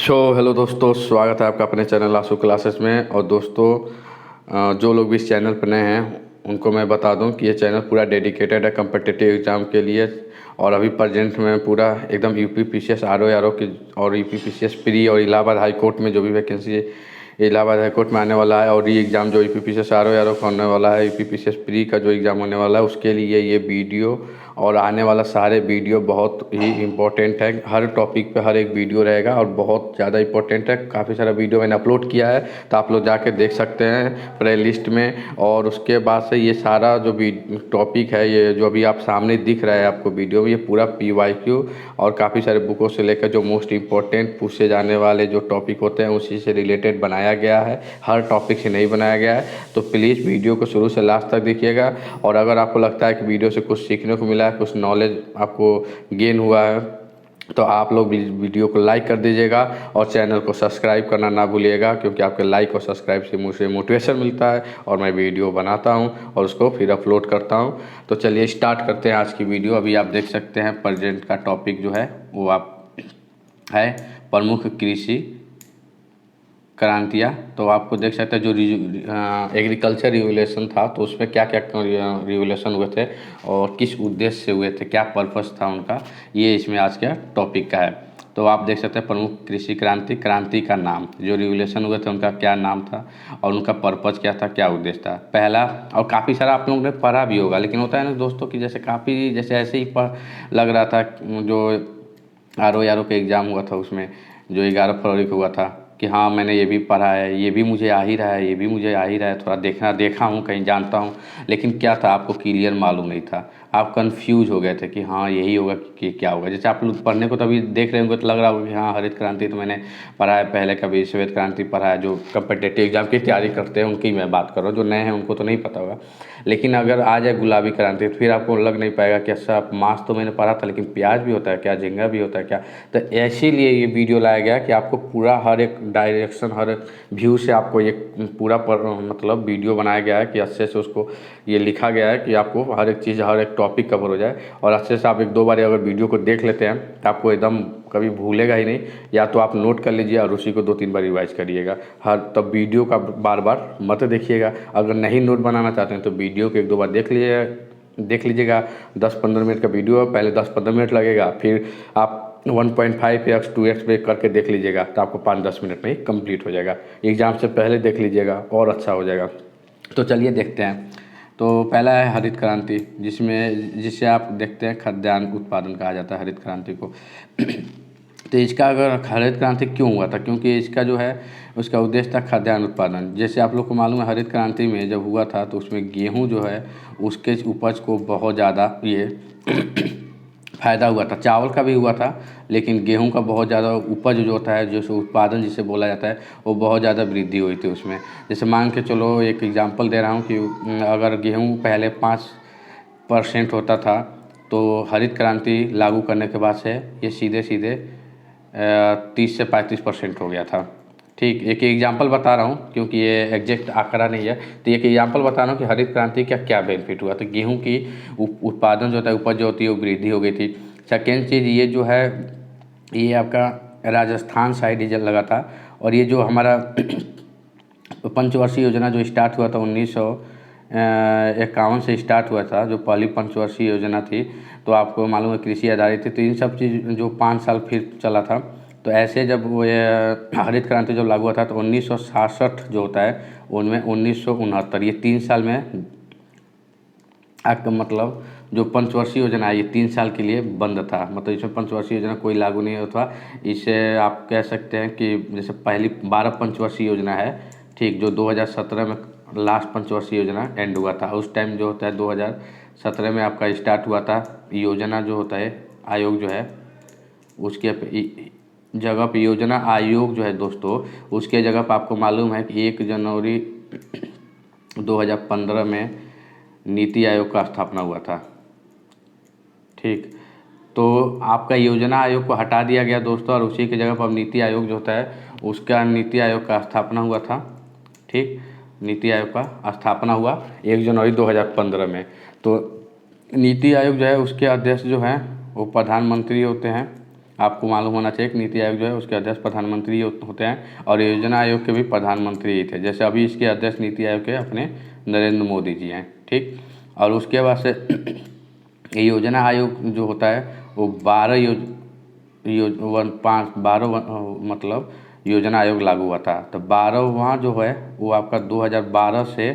Hello दोस्तों, स्वागत है आपका अपने चैनल आंसू क्लासेस में। और दोस्तों, जो लोग भी इस चैनल पर नए हैं उनको मैं बता दूं कि ये चैनल पूरा डेडिकेटेड है कम्पिटिटिव एग्ज़ाम के लिए। और अभी प्रेजेंट में पूरा एकदम यूपी पीसीएस आर ओ की और यूपी पीसीएस प्री और इलाहाबाद हाई कोर्ट में जो भी वैकेंसी है इलाहाबाद हाई कोर्ट में आने वाला है, और ये एग्ज़ाम जो यूपी पीसीएस आर ओ का होने वाला है, यूपी पीसीएस प्री का जो एग्ज़ाम होने वाला है, उसके लिए ये वीडियो और आने वाला सारे वीडियो बहुत ही इम्पोर्टेंट है। हर टॉपिक पे हर एक वीडियो रहेगा और बहुत ज़्यादा इम्पोर्टेंट है। काफ़ी सारा वीडियो मैंने अपलोड किया है, तो आप लोग जाके देख सकते हैं प्ले लिस्ट में। और उसके बाद से ये सारा जो भी टॉपिक है, ये जो अभी आप सामने दिख रहा है आपको वीडियो, ये पूरा PYQ और काफ़ी सारे बुकों से लेकर जो मोस्ट इम्पोर्टेंट पूछे जाने वाले जो टॉपिक होते हैं उसी से रिलेटेड बनाया गया है। हर टॉपिक से नहीं बनाया गया है। तो प्लीज़ वीडियो को शुरू से लास्ट तक देखिएगा। और अगर आपको लगता है कि वीडियो से कुछ सीखने को मिला है, कुछ नॉलेज आपको गेन हुआ है, तो आप लोग वीडियो को लाइक कर दीजिएगा और चैनल को सब्सक्राइब करना ना भूलिएगा, क्योंकि आपके लाइक और सब्सक्राइब से मुझे मोटिवेशन मिलता है और मैं वीडियो बनाता हूं और उसको फिर अपलोड करता हूं। तो चलिए स्टार्ट करते हैं आज की वीडियो। अभी आप देख सकते हैं प्रेजेंट का टॉपिक जो है वो आप है प्रमुख कृषि क्रांतियाँ। तो आपको देख सकते हैं जो एग्रीकल्चर रिवोल्यूशन था, तो उसमें क्या क्या रिवोल्यूशन हुए थे और किस उद्देश्य से हुए थे, क्या पर्पस था उनका, ये इसमें आज का टॉपिक का है। तो आप देख सकते हैं प्रमुख कृषि क्रांति का नाम, जो रिवोल्यूशन हुए थे उनका क्या नाम था और उनका पर्पस क्या था, क्या उद्देश्य था पहला। और काफ़ी सारा आप लोगों ने पढ़ा भी होगा, लेकिन होता है ना दोस्तों कि जैसे ऐसे ही लग रहा था। जो RO का एग्ज़ाम हुआ था उसमें जो 11 फरवरी को हुआ था कि हाँ मैंने ये भी पढ़ा है, ये भी मुझे आ ही रहा है, ये भी मुझे आ ही रहा है, थोड़ा देखा हूँ, कहीं जानता हूँ, लेकिन क्या था आपको क्लियर मालूम नहीं था। आप कंफ्यूज हो गए थे कि हाँ यही होगा कि क्या होगा। जैसे आप लोग पढ़ने को तो अभी देख रहे होंगे तो लग रहा होगा कि हाँ हरित क्रांति तो मैंने पढ़ा है पहले, कभी श्वेत क्रांति पढ़ा है। जो कम्पिटिटिव एग्जाम की तैयारी करते हैं उनकी मैं बात कर रहा हूँ, जो नए हैं उनको तो नहीं पता होगा। लेकिन अगर आ जाए गुलाबी क्रांति तो फिर आपको लग नहीं पाएगा कि अच्छा मांस तो मैंने पढ़ा था, लेकिन प्याज भी होता है क्या, झींगा भी होता है क्या। तो इसीलिए ये वीडियो लाया गया कि आपको पूरा हर एक डायरेक्शन, हर व्यू से आपको ये पूरा मतलब वीडियो बनाया गया है कि अच्छे से उसको ये लिखा गया है कि आपको हर एक चीज़, हर एक टॉपिक कवर हो जाए। और अच्छे से आप एक दो बार अगर वीडियो को देख लेते हैं तो आपको एकदम कभी भूलेगा ही नहीं। या तो आप नोट कर लीजिए और उसी को 2-3 बार रिवाइज करिएगा हर, तब वीडियो का बार बार मत देखिएगा। अगर नहीं नोट बनाना चाहते हैं तो वीडियो को 1-2 बार देख लीजिएगा। 10-15 मिनट का वीडियो है, पहले 10-15 मिनट लगेगा, फिर आप 1.5x 2x पे करके देख लीजिएगा, तो आपको 5-10 मिनट में ही कंप्लीट हो जाएगा। एग्ज़ाम से पहले देख लीजिएगा और अच्छा हो जाएगा। तो चलिए देखते हैं। तो पहला है हरित क्रांति, जिसे आप देखते हैं खाद्यान्न उत्पादन कहा जाता है हरित क्रांति को। तो इसका अगर हरित क्रांति क्यों हुआ था, क्योंकि इसका जो है उसका उद्देश्य था खाद्यान्न उत्पादन। जैसे आप लोग को मालूम है हरित क्रांति में जब हुआ था तो उसमें गेहूं जो है उसके उपज को बहुत ज़्यादा ये फ़ायदा हुआ था। चावल का भी हुआ था, लेकिन गेहूं का बहुत ज़्यादा उपज जो होता है, जो उत्पादन जिसे बोला जाता है, वो बहुत ज़्यादा वृद्धि हुई थी उसमें। जैसे मान के चलो, एक एग्जांपल दे रहा हूँ कि अगर गेहूं पहले 5% होता था, तो हरित क्रांति लागू करने के बाद से ये सीधे 30 से 35% हो गया था। ठीक, एक एग्जांपल बता रहा हूँ क्योंकि ये एग्जैक्ट आंकड़ा नहीं है। तो एक एग्जांपल बता रहा हूँ कि हरित क्रांति का क्या बेनिफिट हुआ। तो गेहूं की उत्पादन जो होता है, उपज जो होती है, वो वृद्धि हो गई थी। सेकेंड चीज़ ये जो है, ये आपका राजस्थान साइड ही लगा था। और ये जो हमारा पंचवर्षीय योजना जो स्टार्ट हुआ था 1951 से स्टार्ट हुआ था, जो पहली पंचवर्षीय योजना थी, तो आपको मालूम है कृषि आधारित थी। तो इन सब चीज़ जो 5 साल फिर चला था। तो ऐसे जब वो ये हरित क्रांति जब लागू हुआ था तो 1966 जो होता है उनमें 1969, ये 3 साल में आपका मतलब जो पंचवर्षीय योजना है ये 3 साल के लिए बंद था। मतलब इसमें पंचवर्षीय योजना कोई लागू नहीं होता। इसे आप कह सकते हैं कि जैसे पहली 12 पंचवर्षीय योजना है, ठीक, जो 2017 में लास्ट पंचवर्षीय योजना एंड हुआ था। उस टाइम जो होता है 2017 में आपका स्टार्ट हुआ था योजना जो होता है, आयोग जो है उसके जगह पे योजना आयोग जो है दोस्तों, उसके जगह पर आपको मालूम है कि 1 जनवरी 2015 में नीति आयोग का स्थापना हुआ था। ठीक, तो आपका योजना आयोग को हटा दिया गया दोस्तों, और उसी की जगह पर अब नीति आयोग जो होता है उसका नीति आयोग का स्थापना हुआ था। ठीक, नीति आयोग का स्थापना हुआ 1 जनवरी 2015 में। तो नीति आयोग जो है उसके अध्यक्ष जो हैं वो प्रधानमंत्री होते हैं। आपको मालूम होना चाहिए कि नीति आयोग जो है उसके अध्यक्ष प्रधानमंत्री होते हैं और योजना आयोग के भी प्रधानमंत्री ही थे। जैसे अभी इसके अध्यक्ष नीति आयोग के अपने नरेंद्र मोदी जी हैं, ठीक। और उसके बाद से ये योजना आयोग जो होता है वो 12 मतलब योजना आयोग लागू हुआ था। तो 12वां जो है वो आपका 2012 से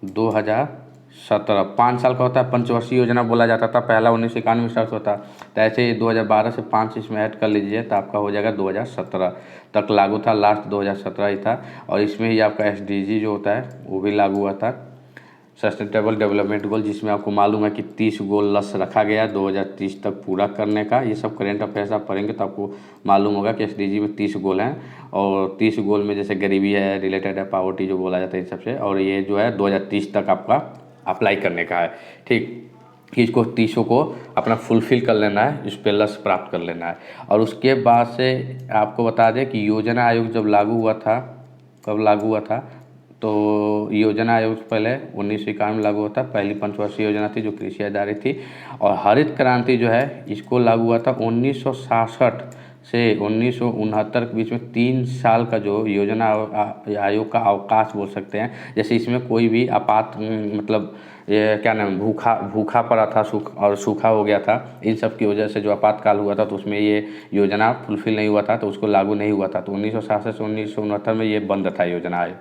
2017 5 साल का होता है। पंचवर्षीय योजना बोला जाता था, पहला 1991 में स्टार्ट होता। तो ऐसे ही 2012 से 5 इसमें ऐड कर लीजिए तो आपका हो जाएगा 2017 तक लागू था, लास्ट 2017 ही था। और इसमें ही आपका SDG जो होता है वो भी लागू हुआ था, सस्टेनेबल डेवलपमेंट गोल, जिसमें आपको मालूम है कि 30 गोल लक्ष्य रखा गया 2030 तक पूरा करने का। ये सब करेंट अफेयर्स आप पढ़ेंगे तो आपको मालूम होगा कि SDG में 30 गोल हैं और 30 गोल में जैसे गरीबी है, रिलेटेड है, पावर्टी जो बोला जाता है इन सबसे, और ये जो है 2030 तक आपका अप्लाई करने का है, ठीक। कि इसको 30 को अपना फुलफ़िल कर लेना है, इस पर लक्ष्य प्राप्त कर लेना है। और उसके बाद से आपको बता दें कि योजना आयोग जब लागू हुआ था, कब लागू हुआ था, तो योजना आयोग से पहले 1991 में लागू होता। पहली पंचवर्षीय योजना थी जो कृषि आधारित थी। और हरित क्रांति जो है इसको लागू हुआ था 1966 से 1969 के बीच में 3 साल का जो योजना आयोग का अवकाश बोल सकते हैं। जैसे इसमें कोई भी मतलब ये क्या नाम, भूखा पड़ा था, सूखा हो गया था, इन सब की वजह से जो आपातकाल हुआ था तो उसमें ये योजना फुलफिल नहीं हुआ था तो उसको लागू नहीं हुआ था। तो 1966 से 1969 में ये बंद था योजना आयोग,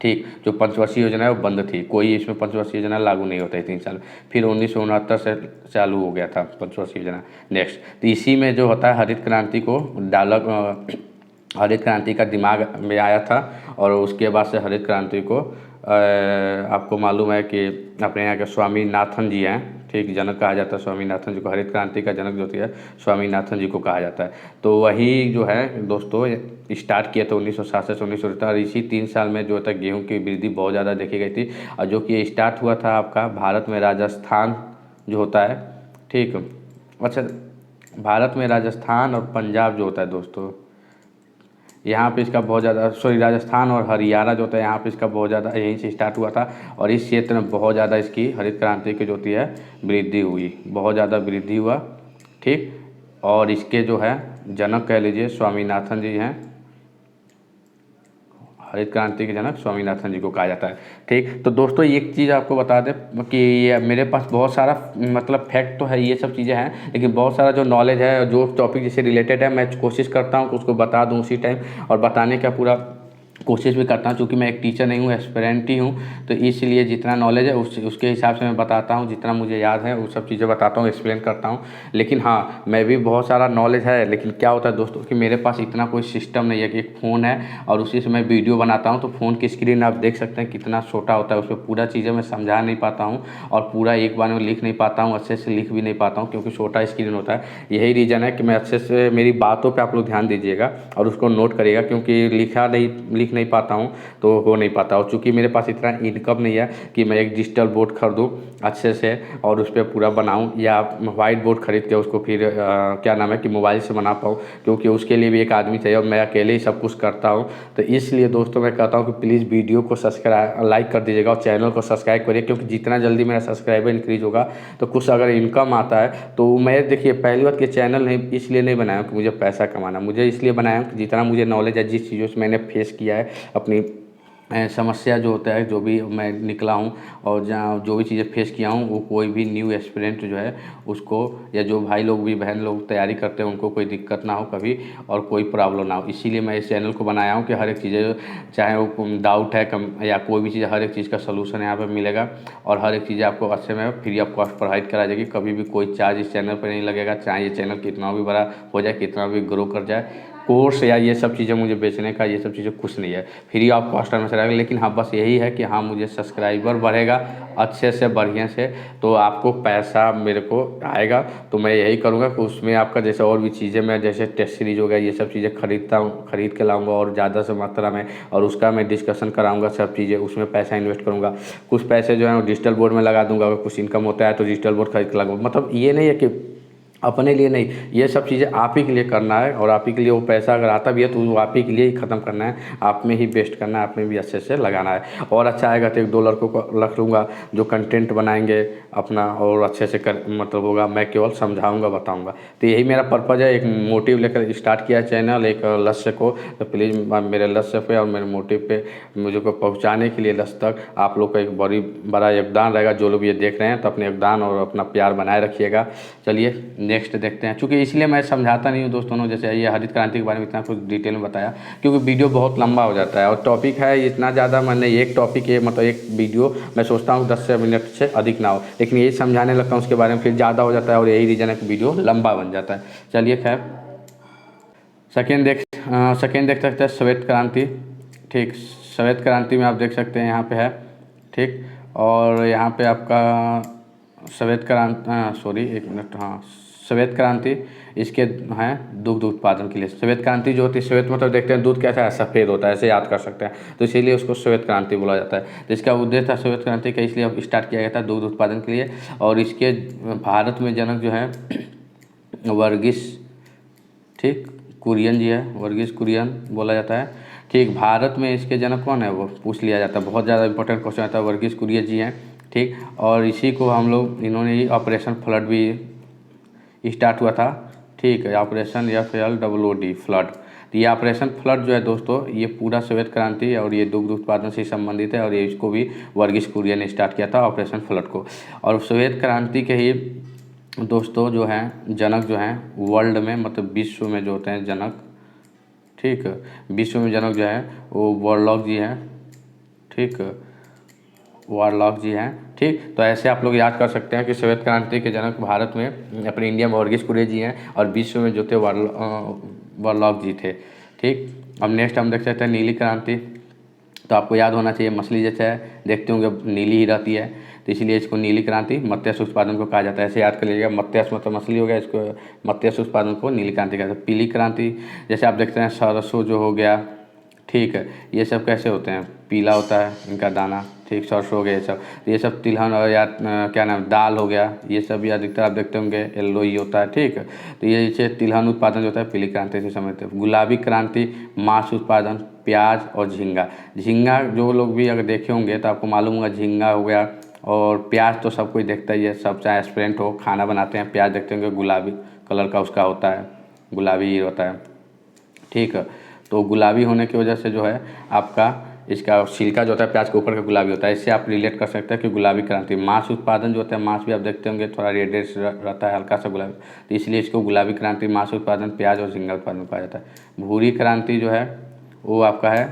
ठीक। जो पंचवर्षीय योजना है वो बंद थी, कोई इसमें पंचवर्षीय योजना लागू नहीं होता है 3 साल। फिर 1969 से चालू हो गया था पंचवर्षीय योजना। नेक्स्ट तो इसी में जो होता है हरित क्रांति को हरित क्रांति का दिमाग में आया था। और उसके बाद से हरित क्रांति को आपको मालूम है कि अपने यहाँ के स्वामीनाथन जी हैं, ठीक, जनक कहा जाता है स्वामीनाथन जी को। हरित क्रांति का जनक जो है स्वामीनाथन जी को कहा जाता है। तो वही जो है दोस्तों स्टार्ट किया था 1966 से 1970। और इसी 3 साल में जो था गेहूं की वृद्धि बहुत ज़्यादा देखी गई थी। और जो कि स्टार्ट हुआ था आपका भारत में राजस्थान जो होता है, ठीक। अच्छा, भारत में राजस्थान और पंजाब जो होता है दोस्तों, यहाँ पे इसका बहुत ज़्यादा राजस्थान और हरियाणा जो होता है यहाँ पे इसका बहुत ज़्यादा यहीं से स्टार्ट हुआ था। और इस क्षेत्र में बहुत ज़्यादा इसकी हरित क्रांति की जो होती है वृद्धि हुई, बहुत ज़्यादा वृद्धि हुआ, ठीक। और इसके जो है जनक कह लीजिए स्वामीनाथन जी हैं, हरित क्रांति के जनक स्वामीनाथन जी को कहा जाता है, ठीक। तो दोस्तों एक चीज़ आपको बता दें कि ये मेरे पास बहुत सारा मतलब फैक्ट तो है, ये सब चीज़ें हैं, लेकिन बहुत सारा जो नॉलेज है जो टॉपिक जिससे रिलेटेड है मैं कोशिश करता हूँ कि उसको बता दूँ उसी टाइम, और बताने का पूरा कोशिश भी करता हूँ। चूँकि मैं एक टीचर नहीं हूँ, एस्पिरेंट ही हूँ, तो इसलिए जितना नॉलेज है उसके हिसाब से मैं बताता हूँ, जितना मुझे याद है वो सब चीज़ें बताता हूँ, एक्सप्लेन करता हूँ। लेकिन हाँ, मैं भी बहुत सारा नॉलेज है, लेकिन क्या होता है दोस्तों कि मेरे पास इतना कोई सिस्टम नहीं है कि एक फ़ोन है और उसी से मैं वीडियो बनाता हूँ। तो फ़ोन की स्क्रीन आप देख सकते हैं कितना छोटा होता है, उसमें पूरा चीज़ें मैं समझा नहीं पाता हूँ और पूरा एक बार में लिख नहीं पाता हूँ, अच्छे से लिख भी नहीं पाता हूँ क्योंकि छोटा स्क्रीन होता है। यही रीज़न है कि मैं अच्छे से मेरी बातों पर आप लोग ध्यान दीजिएगा और उसको नोट करिएगा, क्योंकि लिख नहीं पाता हूँ तो हो नहीं पाता। और चूँकि मेरे पास इतना इनकम नहीं है कि मैं एक डिजिटल बोर्ड खरीदूँ अच्छे से और उस पर पूरा बनाऊँ, या वाइट बोर्ड खरीद के उसको फिर क्या नाम है कि मोबाइल से बना पाऊँ, क्योंकि उसके लिए भी एक आदमी चाहिए और मैं अकेले ही सब कुछ करता हूँ। तो इसलिए दोस्तों मैं कहता हूँ कि प्लीज़ वीडियो को लाइक कर दीजिएगा और चैनल को सब्सक्राइब करिए, क्योंकि जितना जल्दी मेरा सब्सक्राइबर इंक्रीज होगा तो कुछ अगर इनकम आता है तो मैं, देखिए पहली बात कि चैनल नहीं इसलिए नहीं बनाया कि मुझे पैसा कमाना, मुझे इसलिए बनाया कि जितना मुझे नॉलेज है, जिस चीज़ों से मैंने फेस किया है अपनी समस्या जो होता है, जो भी मैं निकला हूँ और जहाँ जो भी चीज़ें फेस किया हूँ, वो कोई भी न्यू एस्पिरेंट जो है उसको, या जो भाई लोग भी बहन लोग तैयारी करते हैं उनको कोई दिक्कत ना हो कभी और कोई प्रॉब्लम ना हो। इसीलिए मैं इस चैनल को बनाया हूँ कि हर एक चीज़ें, चाहे वो डाउट है कम या कोई भी चीज़, हर एक चीज़ का सलूशन यहाँ पर मिलेगा और हर एक चीज़ें आपको अच्छे में फ्री ऑफ कॉस्ट प्रोवाइड करा जाएगी। कभी भी कोई चार्ज इस चैनल पर नहीं लगेगा, चाहे ये चैनल कितना भी बड़ा हो जाए, कितना भी ग्रो कर जाए। कोर्स या ये सब चीज़ें मुझे बेचने का, ये सब चीज़ें कुछ नहीं है, फ्री ऑफ कॉस्ट में रहेगा। लेकिन हाँ, बस यही है कि हाँ, मुझे सब्सक्राइबर बढ़ेगा अच्छे से बढ़िया से तो आपको पैसा मेरे को आएगा। तो मैं यही करूँगा कि उसमें आपका जैसे और भी चीज़ें, मैं जैसे टेस्ट सीरीज हो गया, ये सब चीज़ें खरीद के लाऊंगा और ज़्यादा से मात्रा में, और उसका मैं डिस्कशन कराऊंगा सब चीज़ें, उसमें पैसा इन्वेस्ट करूँगा। कुछ पैसे जो है वो डिजिटल बोर्ड में लगा दूँगा, अगर कुछ इनकम होता है तो डिजिटल बोर्ड खरीद के लगाऊंगा। मतलब ये नहीं है कि अपने लिए नहीं, ये सब चीज़ें आप ही के लिए करना है, और आप ही के लिए वो पैसा अगर आता भी है तो वो आप ही के लिए ही ख़त्म करना है, आप में ही वेस्ट करना है, आप में भी अच्छे से लगाना है। और अच्छा आएगा तो 1-2 लड़कों को रख लूँगा जो कंटेंट बनाएंगे अपना, और अच्छे से कर मतलब होगा, मैं केवल समझाऊँगा बताऊँगा। तो यही मेरा पर्पज़ है, एक मोटिव लेकर स्टार्ट किया चैनल, एक लक्ष्य को। तो प्लीज़ मेरे लक्ष्य पे और मेरे मोटिव पे मुझे को पहुँचाने के लिए लक्ष्य तक आप लोग का एक बड़ा योगदान रहेगा। जो लोग ये देख रहे हैं तो अपने योगदान और अपना प्यार बनाए रखिएगा। चलिए नेक्स्ट देखते हैं, चूँकि इसलिए मैं समझाता नहीं हूँ दोस्तों, जैसे ये हरित क्रांति के बारे में इतना कुछ डिटेल में बताया, क्योंकि वीडियो बहुत लंबा हो जाता है और टॉपिक है इतना ज़्यादा। मैंने एक टॉपिक है मतलब एक वीडियो मैं सोचता हूँ 10 मिनट से अधिक ना हो, लेकिन यही समझाने लगता हूँ उसके बारे में, फिर ज़्यादा हो जाता है और यही रीज़न है कि वीडियो लंबा बन जाता है। चलिए खैर, सेकेंड देख सकते हैं श्वेत क्रांति। ठीक, श्वेत क्रांति में आप देख सकते हैं यहाँ पे है। ठीक, और यहाँ पे आपका श्वेत क्रांति, सॉरी एक मिनट, हाँ श्वेत क्रांति इसके हैं दुग्ध उत्पादन के लिए। श्वेत क्रांति जो होती है, श्वेत मतलब देखते हैं दूध कैसा है, सफ़ेद होता है, ऐसे याद कर सकते हैं, तो इसीलिए उसको श्वेत क्रांति बोला जाता है। तो इसका उद्देश्य था श्वेत क्रांति का, इसलिए अब स्टार्ट किया गया था दुग्ध उत्पादन के लिए। और इसके भारत में जनक जो है वर्गीस, ठीक, कुरियन जी है, वर्गीस कुरियन बोला जाता है। ठीक, भारत में इसके जनक कौन है वो पूछ लिया जाता है, बहुत ज़्यादा इंपॉर्टेंट क्वेश्चन आता है। वर्गीस कुरियन जी हैं। ठीक, और इसी को हम लोग, इन्होंने ही ऑपरेशन फ्लड भी स्टार्ट हुआ था। ठीक है, ऑपरेशन FLOOD फ्लड। तो ये ऑपरेशन फ्लड जो है दोस्तों, ये पूरा श्वेत क्रांति और ये दुग्ध उत्पादन से संबंधित है, और ये इसको भी वर्गीस कुरियन ने स्टार्ट किया था ऑपरेशन फ्लड को। और श्वेत क्रांति के ही दोस्तों जो हैं जनक जो हैं वर्ल्ड में, मतलब विश्व में जो होते हैं जनक, ठीक, विश्व में जनक जो है वो वारलॉग जी हैं। ठीक, वारलॉग जी हैं। ठीक, तो ऐसे आप लोग याद कर सकते हैं कि श्वेत क्रांति के जनक भारत में अपने इंडिया में वर्गीस कुरियन जी हैं, और विश्व में जो थे वारलॉग जी थे। ठीक, अब नेक्स्ट हम देख सकते हैं नीली क्रांति। तो आपको याद होना चाहिए, मछली जैसे है देखते होंगे नीली ही रहती है, तो इसलिए इसको नीली क्रांति मत्स्य उत्पादन को कहा जाता है। ऐसे याद कर लीजिएगा, मत्स्य मतलब मछली हो गया, इसको मत्स्य उत्पादन को नीली क्रांति कहते हैं। पीली क्रांति जैसे आप देखते हैं सरसों जो हो गया, ठीक है, ये सब कैसे होते हैं, पीला होता है इनका दाना। ठीक, सरसों हो गया ये सब तिलहन और या क्या नाम दाल हो गया, ये सब भी अधिकतर आप देखते होंगे येलो ही होता है। ठीक, तो ये जैसे तिलहन उत्पादन जो होता है पीली क्रांति से समझते हैं। गुलाबी क्रांति मांस उत्पादन, प्याज और झींगा। झींगा जो लोग भी अगर देखे होंगे तो आपको मालूम होगा, झींगा हो गया, और प्याज तो सब कोई देखता ही है, सब चाहे एस्पिरेंट हो खाना बनाते हैं, प्याज देखते होंगे गुलाबी कलर का उसका होता है, गुलाबी ही होता है। ठीक, तो गुलाबी होने की वजह से जो है आपका इसका छिलका जो होता है प्याज के ऊपर का गुलाबी होता है, इससे आप रिलेट कर सकते हैं कि गुलाबी क्रांति। मांस उत्पादन जो होता है, मांस भी आप देखते होंगे थोड़ा रेडिश रहता है, हल्का सा गुलाबी, तो इसलिए इसको गुलाबी क्रांति मांस उत्पादन, प्याज और झींगा उत्पादन कहा जाता है। भूरी क्रांति जो है वो आपका है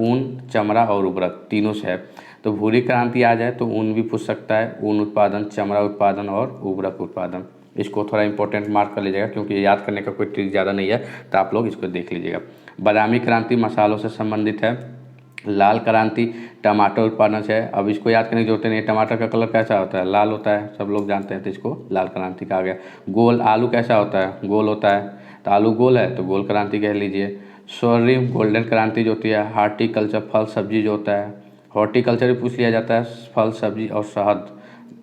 ऊन, चमड़ा और उर्वरक तीनों से है। तो भूरी क्रांति आ जाए तो ऊन भी पूछ सकता है, ऊन उत्पादन, चमड़ा उत्पादन और उर्वरक उत्पादन। इसको थोड़ा इंपॉर्टेंट मार्क कर लीजिएगा, क्योंकि याद करने का कोई ट्रिक ज़्यादा नहीं है, तो आप लोग इसको देख लीजिएगा। बादामी क्रांति मसालों से संबंधित है। लाल क्रांति टमाटर उत्पादन से है। अब इसको याद करने की जरूरत नहीं, टमाटर का कलर कैसा होता है, लाल होता है, सब लोग जानते हैं, तो इसको लाल क्रांति कहा गया। गोल आलू कैसा होता है, गोल होता है, तो आलू गोल है तो गोल क्रांति कह लीजिए। स्वर्णिम गोल्डन क्रांति जो होती है हार्टिकल्चर, फल सब्जी जो होता है, हॉर्टिकल्चर भी पूछ लिया जाता है, फल सब्जी और शहद।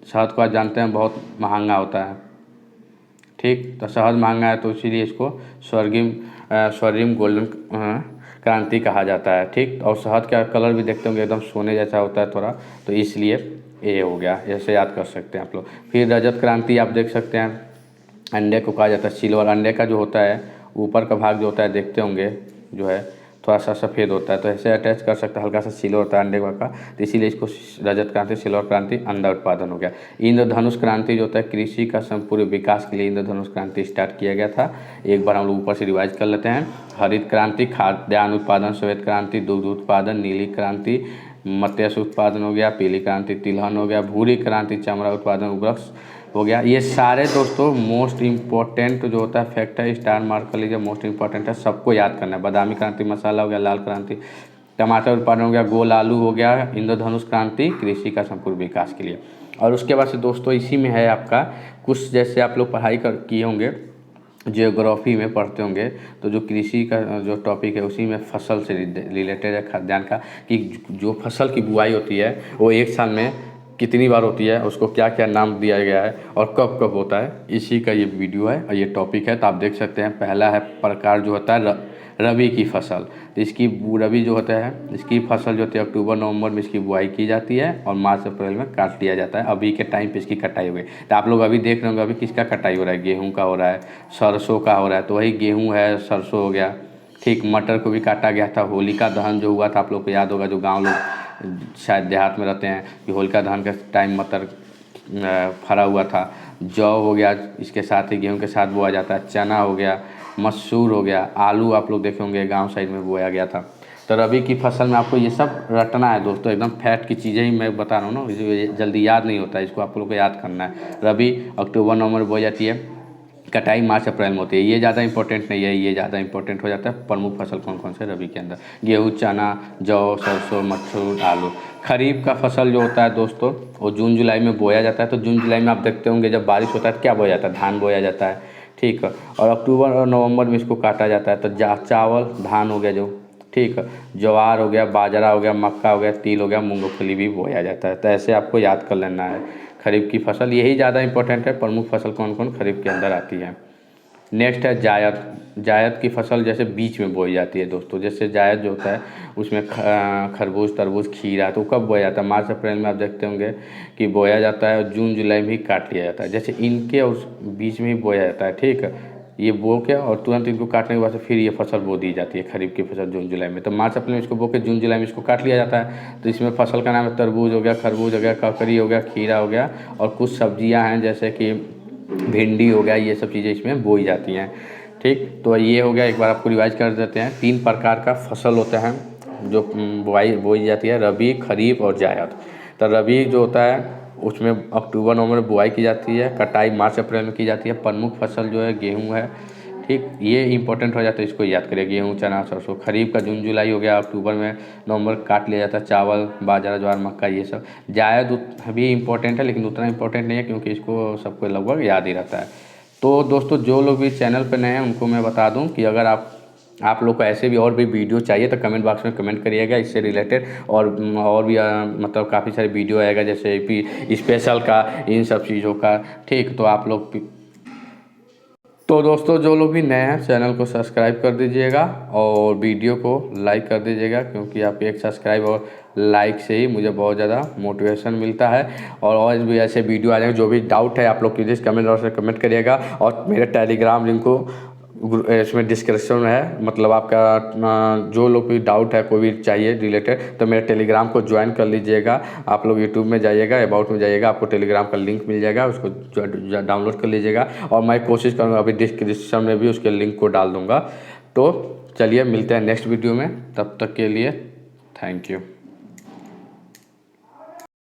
शहद को आप जानते हैं बहुत महंगा होता है। ठीक, तो शहद महंगा है तो इसीलिए इसको स्वर्णिम गोल्डन क्रांति कहा जाता है। ठीक, और शहद का कलर भी देखते होंगे एकदम सोने जैसा होता है थोड़ा, तो इसलिए ये हो गया, ऐसे याद कर सकते हैं आप लोग। फिर रजत क्रांति आप देख सकते हैं, अंडे को कहा जाता है सिल्वर। अंडे का जो होता है ऊपर का भाग जो होता है देखते होंगे जो है थोड़ा सा सफ़ेद होता है, तो ऐसे अटैच कर सकते हैं, हल्का सा सिल्वर होता है अंडे का, तो इसीलिए इसको रजत क्रांति, सिल्वर क्रांति, अंडा उत्पादन हो गया। इंद्रधनुष क्रांति जो होता है कृषि का संपूर्ण विकास के लिए इंद्रधनुष क्रांति स्टार्ट किया गया था। एक बार हम लोग ऊपर से रिवाइज कर लेते हैं। हरित क्रांति खाद्यान्न उत्पादन, श्वेत क्रांति दुग्ध उत्पादन, नीली क्रांति मत्स्य उत्पादन हो गया, पीली क्रांति तिलहन हो गया, भूरी क्रांति चमड़ा उत्पादन उर्वरक हो गया। ये सारे दोस्तों मोस्ट इम्पोर्टेंट जो होता है फैक्ट है, स्टार मार्क कर लीजिए, मोस्ट इम्पोर्टेंट है, सबको याद करना है। बादामी क्रांति मसाला हो गया, लाल क्रांति टमाटर उत्पादन हो गया, गोल आलू हो गया, इंद्रधनुष क्रांति कृषि का संपूर्ण विकास के लिए। और उसके बाद से दोस्तों इसी में है आपका कुछ, जैसे आप लोग पढ़ाई किए होंगे, जियोग्राफी में पढ़ते होंगे, तो जो कृषि का जो टॉपिक है उसी में फसल से रिलेटेड है, खाद्यान्न का, कि जो फसल की बुआई होती है वो एक साल में कितनी बार होती है, उसको क्या क्या नाम दिया गया है और कब कब होता है, इसी का ये वीडियो है और ये टॉपिक है। तो आप देख सकते हैं पहला है प्रकार जो होता है रबी की फसल। तो इसकी रबी जो होता है, इसकी फसल जो होती है अक्टूबर नवंबर में इसकी बुआई की जाती है और मार्च अप्रैल में काट लिया जाता है। अभी के टाइम पे इसकी कटाई हो गई। तो आप लोग अभी देख रहे होंगे अभी किसका कटाई हो रहा है, गेहूँ का हो रहा है, सरसों का हो रहा है। तो वही गेहूँ है, सरसों हो गया, ठीक। मटर को भी काटा गया था। होलिका दहन जो हुआ था, आप लोग को याद होगा, जो गाँव लोग शायद देहात में रहते हैं, कि होलिका दहन के टाइम मटर फरा हुआ था। जौ हो गया, इसके साथ ही गेहूं के साथ बोया जाता है। चना हो गया, मसूर हो गया, आलू आप लोग देखे होंगे गांव साइड में बोया गया था। तो रबी की फसल में आपको ये सब रटना है दोस्तों, एकदम फैक्ट की चीज़ें ही मैं बता रहा हूँ ना, इसे जल्दी याद नहीं होता है, इसको आप लोग को याद करना है। रबी अक्टूबर नवंबर बोई जाती है, कटाई मार्च अप्रैल में होती है। ये ज़्यादा इंपॉर्टेंट नहीं है, ये ज़्यादा इंपॉर्टेंट हो जाता है प्रमुख फसल कौन कौन से रबी के अंदर, गेहूँ, चना, जौ, सरसों, मसूर, आलू। खरीफ का फसल जो होता है दोस्तों, वो जून जुलाई में बोया जाता है। तो जून जुलाई में आप देखते होंगे जब बारिश होता है तो क्या बोया जाता है, धान बोया जाता है, ठीक है। और अक्टूबर और नवंबर में इसको काटा जाता है। तो चावल, धान हो गया जो, ठीक, ज्वार हो गया, बाजरा हो गया, मक्का हो गया, तिल हो गया, मूंगफली भी बोया जाता है। तो ऐसे आपको याद कर लेना है खरीफ की फसल, यही ज़्यादा इंपॉर्टेंट है। प्रमुख फसल कौन कौन खरीफ के अंदर आती है। नेक्स्ट है जायद। जायद की फसल जैसे बीच में बोई जाती है दोस्तों। जैसे जायद जो होता है उसमें खरबूज, तरबूज, खीरा, तो कब बोया जाता है, मार्च अप्रैल में आप देखते होंगे कि बोया जाता है और जून जुलाई में ही काट लिया जाता है। जैसे इनके उस बीच में ही बोया जाता है, ठीक है। ये बो के और तुरंत इनको काटने के बाद फिर ये फसल बो दी जाती है, खरीफ की फसल जून जुलाई में। तो मार्च अप्रैल में इसको बो के जून जुलाई में इसको काट लिया जाता है। तो इसमें फसल का नाम है तरबूज हो गया, खरबूज हो गया, ककड़ी हो गया, खीरा हो गया, और कुछ सब्जियां हैं जैसे कि भिंडी हो गया। ये सब चीज़ें इसमें बोई जाती हैं, ठीक। तो ये हो गया, एक बार आपको रिवाइज कर देते हैं। 3 प्रकार का फसल होता है जो बोई जाती है, रबी, खरीफ और जायद। तो रबी जो होता है उसमें अक्टूबर नवंबर में बुआई की जाती है, कटाई मार्च अप्रैल में की जाती है। प्रमुख फसल जो है गेहूँ है, ठीक। ये इंपॉर्टेंट हो जाता है, इसको याद करिए, गेहूँ, चना, सरसों। खरीफ का जून जुलाई हो गया, अक्टूबर में नवंबर काट लिया जाता है। चावल, बाजरा, ज्वार, मक्का, ये सब। जायद भी इंपॉर्टेंट है लेकिन उतना इंपॉर्टेंट नहीं है क्योंकि इसको सबको लगभग याद ही रहता है। तो दोस्तों जो लोग भी चैनल पर नए हैं उनको मैं बता दूं कि अगर आप लोग को ऐसे भी और भी वीडियो चाहिए तो कमेंट बॉक्स में कमेंट करिएगा इससे रिलेटेड। और भी मतलब काफ़ी सारे वीडियो आएगा जैसे स्पेशल का, इन सब चीज़ों का, ठीक। तो आप लोग तो दोस्तों जो लोग भी नए हैं चैनल को सब्सक्राइब कर दीजिएगा और वीडियो को लाइक कर दीजिएगा, क्योंकि आप एक सब्सक्राइब और लाइक से ही मुझे बहुत ज़्यादा मोटिवेशन मिलता है। और भी ऐसे वीडियो आ जाएंगे। जो भी डाउट है आप लोग प्लीज़ कमेंट बॉक्स में कमेंट करिएगा। और मेरे टेलीग्राम लिंक को इसमें डिस्क्रिप्शन में है, मतलब आपका जो लोग भी डाउट है कोई भी चाहिए रिलेटेड तो मेरे टेलीग्राम को ज्वाइन कर लीजिएगा। आप लोग यूट्यूब में जाइएगा, अबाउट में जाइएगा, आपको टेलीग्राम का लिंक मिल जाएगा, उसको डाउनलोड कर लीजिएगा। और मैं कोशिश करूँगा अभी डिस्क्रिप्शन में भी उसके लिंक को डाल दूँगा। तो चलिए मिलते हैं नेक्स्ट वीडियो में, तब तक के लिए थैंक यू।